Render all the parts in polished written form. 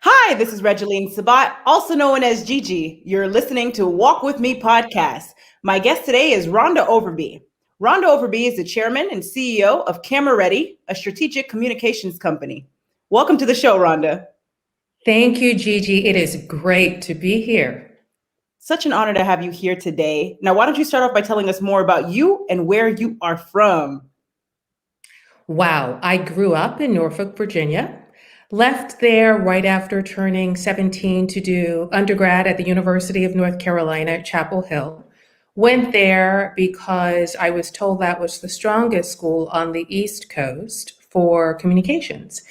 Hi, this is Regeline Sabat, also known as Gigi. You're listening to Walk With Me podcast. My guest today is Rhonda Overby. Rhonda Overby is the chairman and CEO of Camera Ready, a strategic communications company. Welcome to the show, Rhonda. Thank you, Gigi. It is great to be here. Such an honor to have you here today. Now, why don't you start off by telling us more about you and where you are from? Wow, I grew up in Norfolk, Virginia, left there right after turning 17 to do undergrad at the University of North Carolina at Chapel Hill. Went there because I was told that was the strongest school on the East Coast for communications.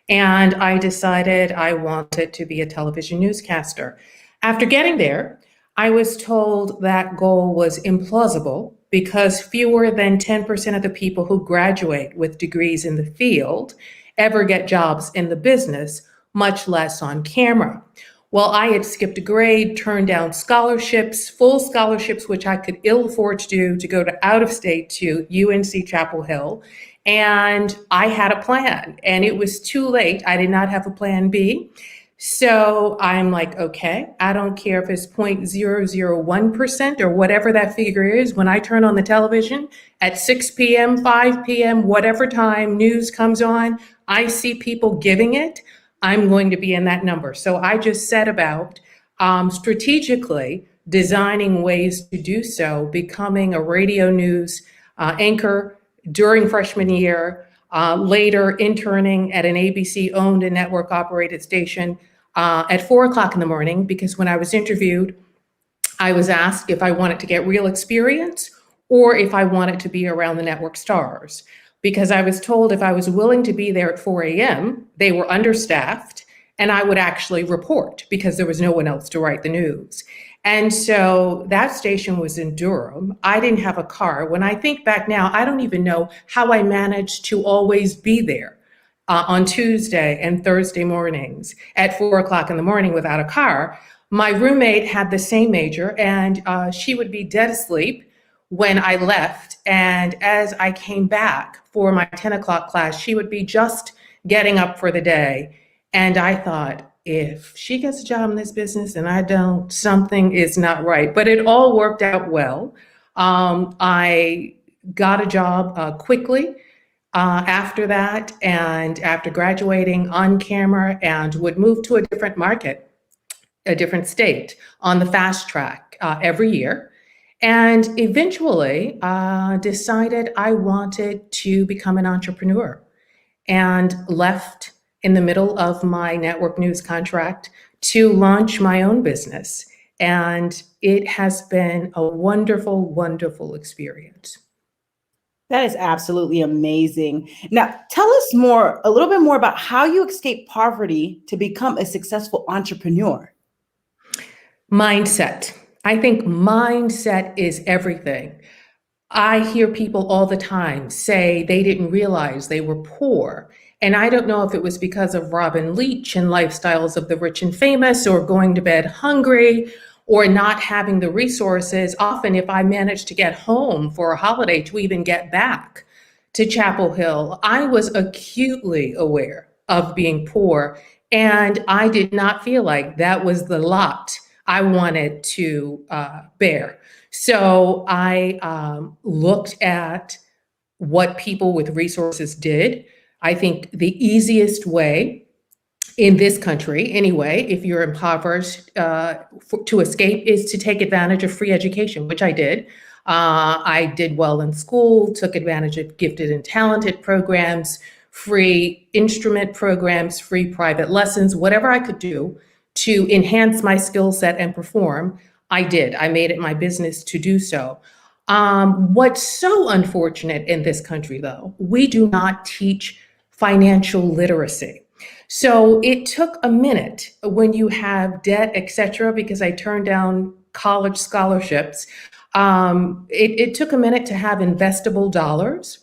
And I decided I wanted to be a television newscaster. After getting there, I was told that goal was implausible because fewer than 10% of the people who graduate with degrees in the field ever get jobs in the business, much less on camera. Well, I had skipped a grade, turned down scholarships, full scholarships, which I could ill afford to do, to go to out of state to UNC Chapel Hill. And I had a plan, and it was too late. I did not have a plan B. So I'm like, okay, I don't care if it's 0.001% or whatever that figure is. When I turn on the television at 6 p.m., 5 p.m., whatever time news comes on, I see people giving it, I'm going to be in that number. So I just set about strategically designing ways to do so, becoming a radio news anchor during freshman year, later interning at an ABC owned and network operated station at 4 o'clock in the morning, because when I was interviewed, I was asked if I wanted to get real experience or if I wanted to be around the network stars. Because I was told if I was willing to be there at 4 a.m., they were understaffed and I would actually report because there was no one else to write the news. And so that station was in Durham. I didn't have a car. When I think back now, I don't even know how I managed to always be there on Tuesday and Thursday mornings at 4 o'clock in the morning without a car. My roommate had the same major, and she would be dead asleep when I left. And as I came back for my 10 o'clock class, she would be just getting up for the day. And I thought, if she gets a job in this business and I don't, something is not right. But it all worked out well. I got a job quickly after that, and after graduating on camera, and would move to a different market, a different state on the fast track every year. And eventually decided I wanted to become an entrepreneur, and left in the middle of my network news contract to launch my own business. And it has been a wonderful, wonderful experience. That is absolutely amazing. Now, tell us a little bit more about how you escaped poverty to become a successful entrepreneur. Mindset. I think mindset is everything. I hear people all the time say they didn't realize they were poor. And I don't know if it was because of Robin Leach and Lifestyles of the Rich and Famous, or going to bed hungry, or not having the resources. Often, if I managed to get home for a holiday to even get back to Chapel Hill, I was acutely aware of being poor. And I did not feel like that was the lot I wanted to bear. So I looked at what people with resources did. I think the easiest way in this country, anyway, if you're impoverished, to escape is to take advantage of free education, which I did. I did well in school, took advantage of gifted and talented programs, free instrument programs, free private lessons, whatever I could do to enhance my skill set and perform. I did. I made it my business to do so. What's so unfortunate in this country, though, we do not teach financial literacy. So it took a minute when you have debt, et cetera, because I turned down college scholarships. It took a minute to have investable dollars.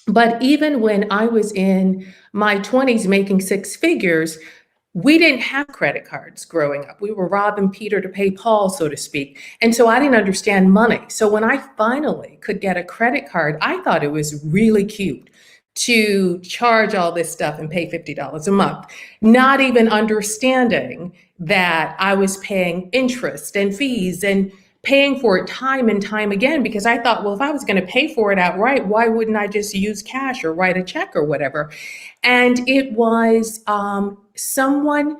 But even when I was in my 20s making six figures, we didn't have credit cards growing up. We were robbing Peter to pay Paul, so to speak. And so I didn't understand money. So when I finally could get a credit card, I thought it was really cute to charge all this stuff and pay $50 a month, not even understanding that I was paying interest and fees and paying for it time and time again, because I thought, well, if I was going to pay for it outright, why wouldn't I just use cash or write a check or whatever? And it was someone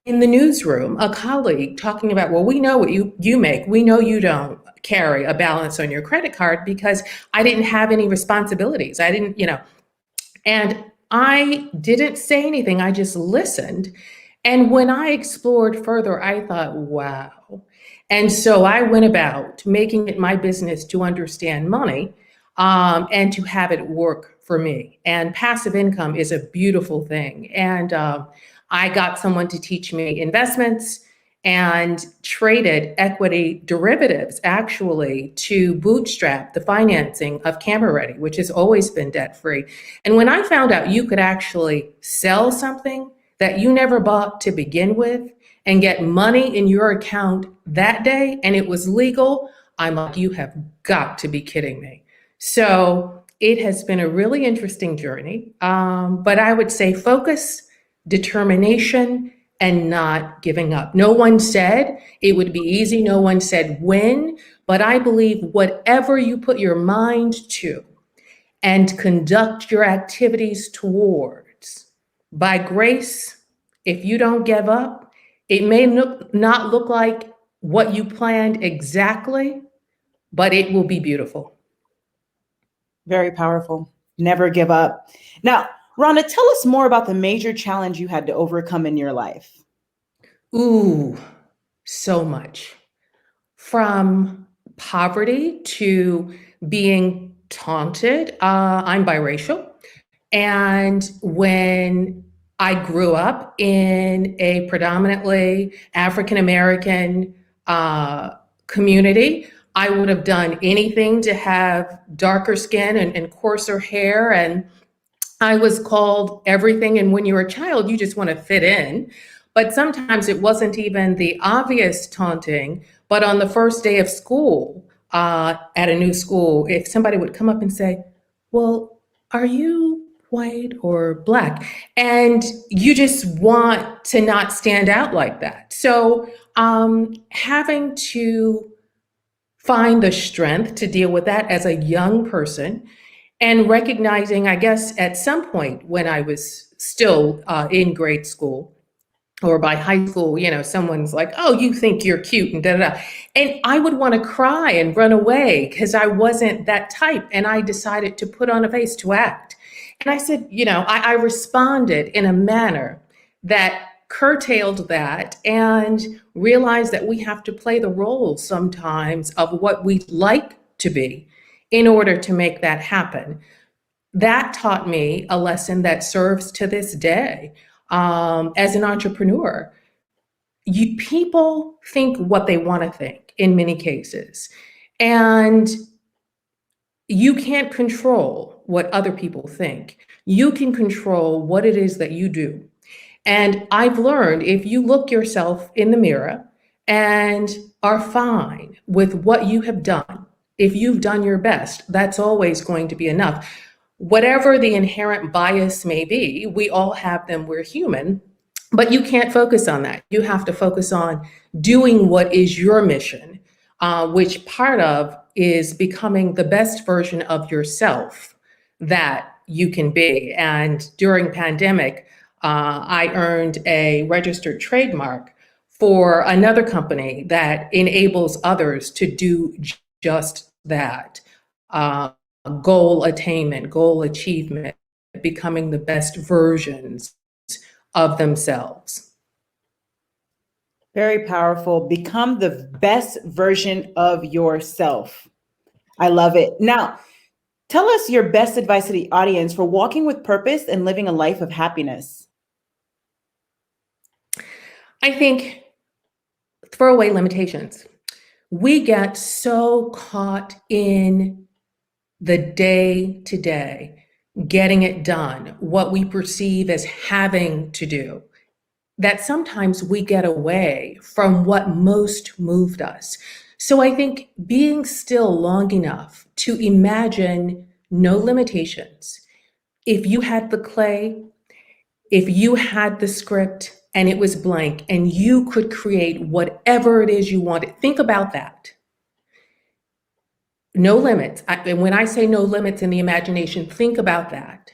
in the newsroom, a colleague, talking about, well, we know what you make. We know you don't carry a balance on your credit card, because I didn't have any responsibilities. I didn't, and I didn't say anything. I just listened. And when I explored further, I thought, wow. And so I went about making it my business to understand money, and to have it work for me. And passive income is a beautiful thing. And I got someone to teach me investments and traded equity derivatives actually to bootstrap the financing of Camera Ready, which has always been debt free. And when I found out you could actually sell something that you never bought to begin with and get money in your account that day, and it was legal, I'm like, you have got to be kidding me. So it has been a really interesting journey, but I would say focus, determination, and not giving up. No one said it would be easy. No one said when, but I believe whatever you put your mind to and conduct your activities towards, by grace, if you don't give up, it may not look like what you planned exactly, but it will be beautiful. Very powerful. Never give up. Now, Rhonda, tell us more about the major challenge you had to overcome in your life. Ooh, so much. From poverty to being taunted. I'm biracial. And when I grew up in a predominantly African American community, I would have done anything to have darker skin and coarser hair. And I was called everything. And when you're a child, you just want to fit in. But sometimes it wasn't even the obvious taunting. But on the first day of school, at a new school, if somebody would come up and say, well, are you white or black? And you just want to not stand out like that. So having to find the strength to deal with that as a young person, and recognizing, I guess, at some point when I was still in grade school or by high school, someone's like, oh, you think you're cute and da da da. And I would want to cry and run away because I wasn't that type. And I decided to put on a face to act. And I said, I responded in a manner that curtailed that and realized that we have to play the role sometimes of what we like to be in order to make that happen. That taught me a lesson that serves to this day. As an entrepreneur, people think what they want to think in many cases, and you can't control what other people think. You can control what it is that you do. And I've learned if you look yourself in the mirror and are fine with what you have done, if you've done your best, that's always going to be enough. Whatever the inherent bias may be, we all have them, we're human, but you can't focus on that. You have to focus on doing what is your mission, which part of is becoming the best version of yourself that you can be. And during pandemic, I earned a registered trademark for another company that enables others to do just that. Goal attainment, goal achievement, becoming the best versions of themselves. Very powerful. Become the best version of yourself. I love it. Now, tell us your best advice to the audience for walking with purpose and living a life of happiness. I think throw away limitations. We get so caught in the day to day, getting it done, what we perceive as having to do, that sometimes we get away from what most moved us. So I think being still long enough to imagine no limitations, If you had the clay, if you had the script and it was blank and you could create whatever it is you wanted, think about that. No limits. And when I say no limits in the imagination, think about that.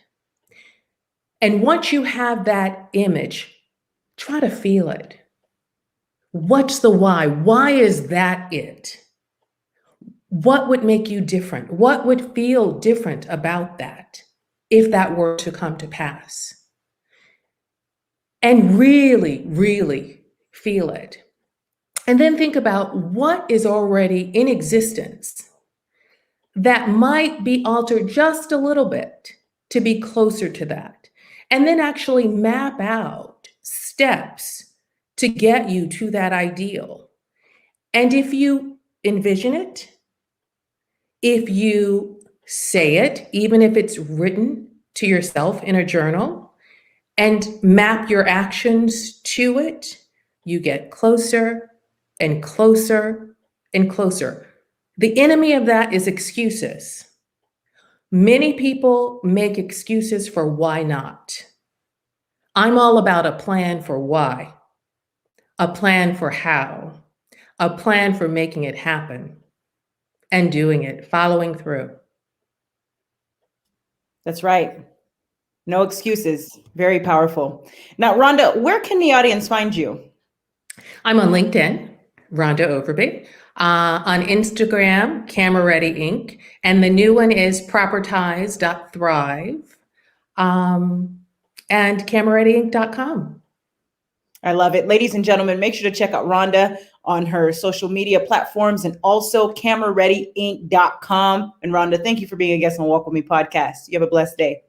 And once you have that image, try to feel it. What's the why? Why is that it? What would make you different? What would feel different about that if that were to come to pass? And really, really feel it. And then think about what is already in existence that might be altered just a little bit to be closer to that. And then actually map out steps to get you to that ideal. And if you envision it, if you say it, even if it's written to yourself in a journal, and map your actions to it, you get closer and closer and closer. The enemy of that is excuses. Many people make excuses for why not. I'm all about a plan for why, a plan for how, a plan for making it happen and doing it, following through. That's right. No excuses. Very powerful. Now, Rhonda, where can the audience find you? I'm on LinkedIn, Rhonda Overby. On Instagram, Camera Ready Inc. And the new one is propertize.thrive and camerareadyinc.com. I love it. Ladies and gentlemen, make sure to check out Rhonda on her social media platforms and also camerareadyinc.com. And Rhonda, thank you for being a guest on Walk With Me podcast. You have a blessed day.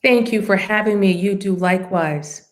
Thank you for having me. You do likewise.